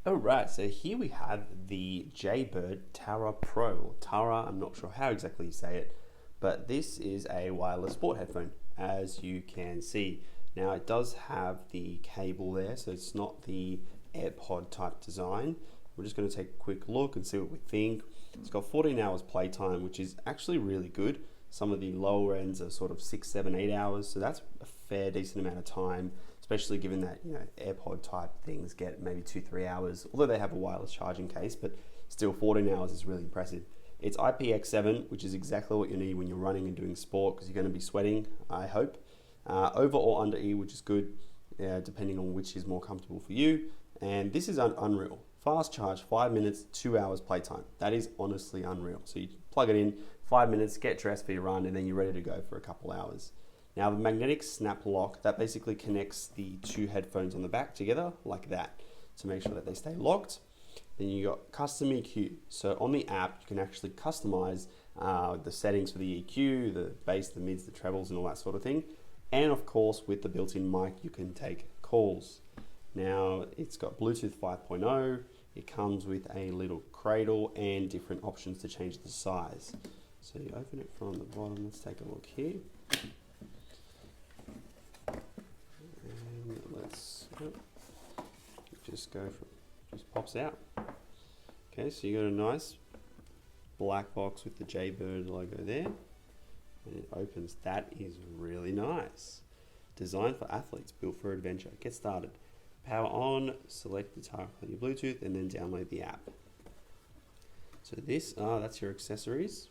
Alright, so here we have the Jaybird Tarah Pro, or Tarah, I'm not sure how exactly you say it, but this is a wireless sport headphone, as you can see. Now it does have the cable there, so it's not the Airpod type design. We're just going to take a quick look and see what we think. It's got 14 hours playtime, which is actually really good. Some of the lower ends are sort of 6, 7, 8 hours, so that's a fair decent amount of time, especially given that, you know, AirPod type things get maybe 2-3 hours, although they have a wireless charging case, but still 14 hours is really impressive. It's IPX7, which is exactly what you need when you're running and doing sport, because you're going to be sweating, I hope. Over or under ear, which is good, depending on which is more comfortable for you. And this is unreal. Fast charge, 5 minutes, 2 hours playtime. That is honestly unreal. So you plug it in, 5 minutes, get dressed for your run, and then you're ready to go for a couple hours. Now the magnetic snap lock, that basically connects the two headphones on the back together like that to make sure that they stay locked. Then you got custom EQ. So on the app, you can actually customize the settings for the EQ, the bass, the mids, the trebles, and all that sort of thing. And of course, with the built-in mic, you can take calls. Now it's got Bluetooth 5.0. It comes with a little cradle and different options to change the size. So you open it from the bottom. Let's take a look here. And let's just go for, just pops out. Okay, so you got a nice black box with the Jaybird logo there. And it opens. That is really nice. Designed for athletes, built for adventure. Get started. Power on, select the target on your Bluetooth, and then download the app. So this, that's your accessories.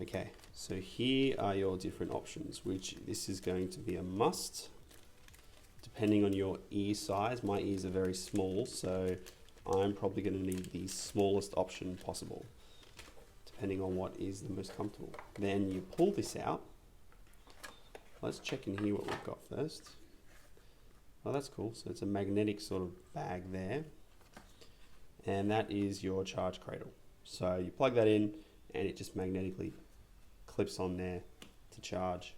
Okay, so here are your different options, which this is going to be a must, depending on your ear size. My ears are very small, so I'm probably going to need the smallest option possible, depending on what is the most comfortable. Then you pull this out. Let's check in here what we've got first. Oh, that's cool. So it's a magnetic sort of bag there. And that is your charge cradle. So you plug that in and it just magnetically clips on there to charge.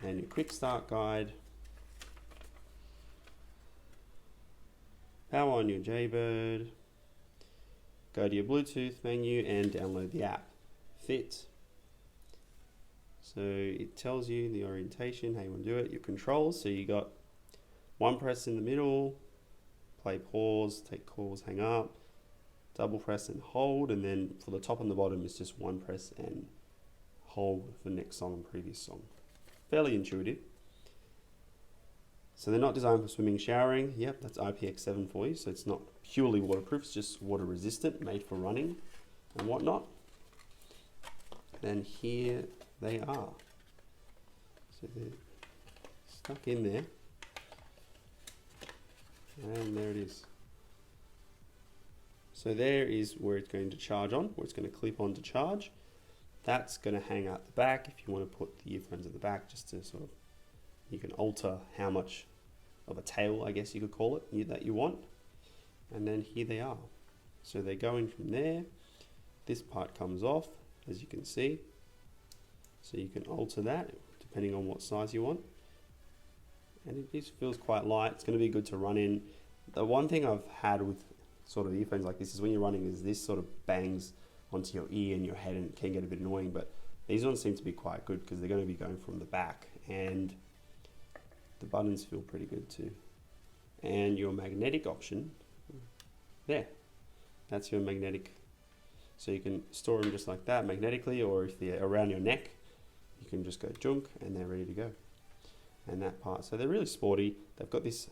And your quick start guide. Power on your Jaybird. Go to your Bluetooth menu and download the app. Fit. So it tells you the orientation, how you want to do it, your controls. So you got one press in the middle, play, pause, take calls, hang up, double press and hold, and then for the top and the bottom is just one press and hold for next song and previous song. Fairly intuitive. So they're not designed for swimming, showering. Yep, that's IPX7 for you. So it's not purely waterproof, it's just water resistant, made for running and whatnot. And here they are. So they're stuck in there. And there it is. So there is where it's going to charge on, where it's going to clip on to charge. That's going to hang out the back if you want to put the earphones at the back, just to sort of, you can alter how much of a tail, I guess you could call it, that you want. And then here they are. So they're going from there. This part comes off, as you can see. So you can alter that depending on what size you want. And it just feels quite light. It's going to be good to run in. The one thing I've had with sort of earphones like this is when you're running is this sort of bangs onto your ear and your head and it can get a bit annoying, but these ones seem to be quite good because they're going to be going from the back and the buttons feel pretty good too. And your magnetic option, there, that's your magnetic. So you can store them just like that magnetically, or if they're around your neck, you can just go junk and they're ready to go. And that part, so they're really sporty. They've got this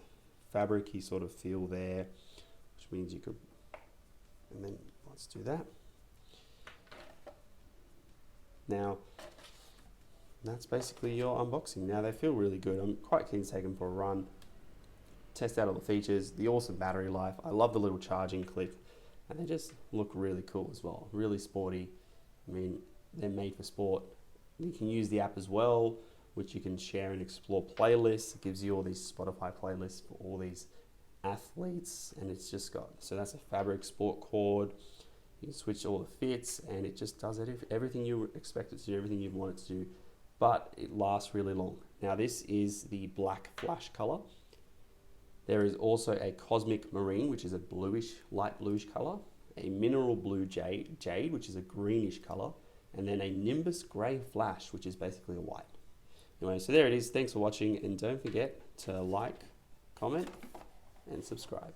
fabric-y sort of feel there, which means you could, and then let's do that. Now, that's basically your unboxing. Now they feel really good. I'm quite keen to take them for a run, test out all the features, the awesome battery life. I love the little charging clip, and they just look really cool as well. Really sporty. I mean, they're made for sport. You can use the app as well, which you can share and explore playlists. It gives you all these Spotify playlists for all these athletes, and it's just got, so that's a fabric sport cord. You can switch all the fits, and it just does everything you expect it to do, everything you want it to do, but it lasts really long. Now this is the black flash color. There is also a Cosmic Marine, which is a bluish, light bluish color, a Mineral Blue Jade, which is a greenish color, and then a Nimbus Grey Flash, which is basically a white. Anyway, so there it is. Thanks for watching, and don't forget to like, comment, and subscribe.